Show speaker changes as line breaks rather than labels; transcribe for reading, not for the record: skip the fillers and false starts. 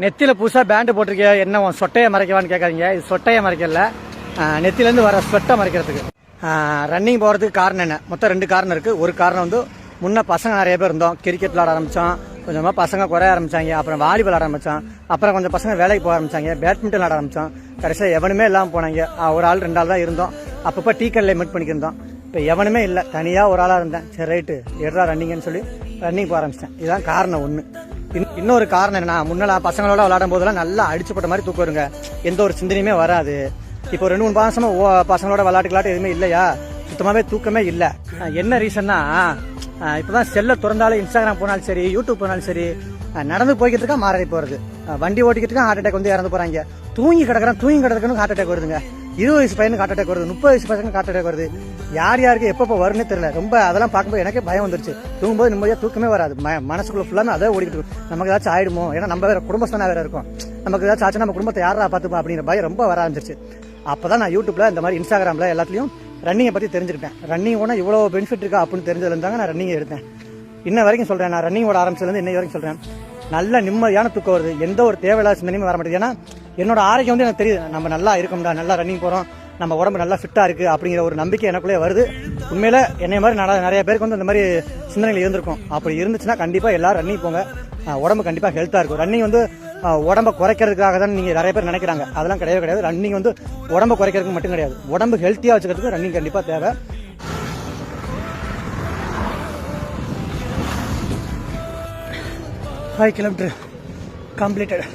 நெத்தியில புதுசா பேண்ட் போட்டிருக்கிய என்ன சொட்டையை மறைக்கவான்னு கேட்காதீங்க. இது சொட்டையை மறைக்கல, நெத்திலேருந்து வர ஸ்வெட்டை மறைக்கிறதுக்கு. ரன்னிங் போகிறதுக்கு காரணம் என்ன? மொத்தம் 2 காரணம் இருக்குது. ஒரு காரணம் வந்து முன்ன பசங்க நிறைய பேர் இருந்தோம், கிரிக்கெட் விளாட ஆரம்பித்தோம், கொஞ்சமாக பசங்க குறைய ஆரம்பித்தாங்க. அப்புறம் வாலிபால் விளாட ஆரம்பித்தோம், அப்புறம் கொஞ்சம் பசங்க வேலைக்கு போக ஆரம்பித்தாங்க, பேட்மிண்டன் விளாட ஆரம்பித்தோம். கடைசியாக எவனுமே இல்லாமல் போனாங்க. ஒரு ஆள் 2 ஆள் தான் இருந்தோம். அப்பப்போ டீ கல்லில் மீட் பண்ணிக்கிருந்தோம். இப்போ எவனுமே இல்லை, தனியாக ஒரு ஆளாக இருந்தேன். சரி ரைட்டு எடுறா ரன்னிங்னு சொல்லி ரன்னிங் போக ஆரம்பிச்சிட்டேன். இதுதான் காரணம் ஒன்று. இன்னொரு காரணம் என்னன்னா, முன்னெல்லாம் பசங்களோட விளாடும் போதெல்லாம் நல்லா அடிச்சுப்பட்ட மாதிரி தூக்கம் வருங்க, எந்த ஒரு சிந்தனையுமே வராது. இப்போ 2-3 மாசமா பசங்களோட விளாட்டு எதுவுமே இல்லையா, சுத்தமாகவே தூக்கமே இல்லை. என்ன ரீசன்னா, இப்போதான் செல்லை திறந்தாலும் இன்ஸ்டாகிராம் போனாலும் சரி, யூடியூப் போனாலும் சரி, நடந்து போய்க்கிறதுக்கா மாறி போகிறது, வண்டி ஓட்டிக்கிறதுக்கா ஹார்ட் அட்டாக் வந்து இறந்து போகிறாங்க. தூங்கி கிடக்கிறதுக்கு ஹார்ட் அட்டாக் வருதுங்க. 20 வயசு பையனுக்கு ஹார்ட் அட்டாக் வருது, 30 வயசு பையனுக்கு ஹார்ட் அட்டாக் வருது. யார் யாருக்கு எப்பப்போ வரும்னு தெரியல. ரொம்ப அதெல்லாம் பார்க்கும்போது எனக்கே பயம் வந்துருச்சு. தூங்கும்போது நிம்மதியாக தூக்கமே வராது, மனசுக்குள்ள ஃபுல்லாமே அதை ஓடிக்கிட்டு இருக்கும். நமக்கு ஏதாச்சும் ஆயிடுமோ, ஏன்னா நம்ம வேற குடும்பஸ்தானா வேற இருக்கும், நமக்கு ஏதாச்சும் ஆச்சு நம்ம குடும்பத்தை யாரா பார்த்துப்பா அப்படிங்கிற பயம் ரொம்ப வர ஆரம்பிச்சிருச்சு. அப்போதான் நான் யூடியூப்ல இந்த மாதிரி இன்ஸ்டாகிராமில் எல்லாத்துலையும் ரன்னிங்கை பற்றி தெரிஞ்சுக்கிட்டேன். ரன்னிங் ஓட இவ்வளோ பெனிஃபிட் இருக்கா அப்படின்னு தெரிஞ்சதுலேருந்தாங்க நான் ரன்னிங்கை எடுத்தேன். இன்ன வரைக்கும் சொல்கிறேன், நான் ரன்னிங் ஓட ஆரம்பிச்சதுலேருந்து இன்னை வரைக்கும் சொல்கிறேன், நல்ல நிம்மதியான தூக்கம் வருது. எந்த ஒரு தேவையில்லாத சிந்தனையுமே வர மாட்டேங்குது. ஏன்னா என்னோட ஆரோக்கியம் வந்து எனக்கு தெரியுது, நம்ம நல்லா இருக்கோம்டா, நல்லா ரன்னிங் போகிறோம், நம்ம உடம்பு நல்லா ஃபிட்டாக இருக்குது அப்படிங்கிற ஒரு நம்பிக்கை எனக்குள்ளே வருது. உண்மையில என்னை மாதிரி நிறைய பேருக்கு வந்து இந்த மாதிரி சிந்தனைகள் இருந்திருக்கும். அப்படி இருந்துச்சுன்னா கண்டிப்பாக எல்லாரும் ரன்னிங் போங்க, உடம்பு கண்டிப்பாக ஹெல்த்தாக இருக்கும். ரன்னிங் வந்து உடம்பை குறைக்கிறதுக்காக தான் நீங்கள் நிறைய பேர் நினைக்கிறாங்க, அதெல்லாம் கிடையாது. ரன்னிங் வந்து உடம்பை குறைக்கிறதுக்கு மட்டும் கிடையாது, உடம்பு ஹெல்த்தியாக வச்சுக்கிறதுக்கு ரன்னிங் கண்டிப்பாக தேவை. 5 கிலோமீட்டர் கம்ப்ளீட்டட்.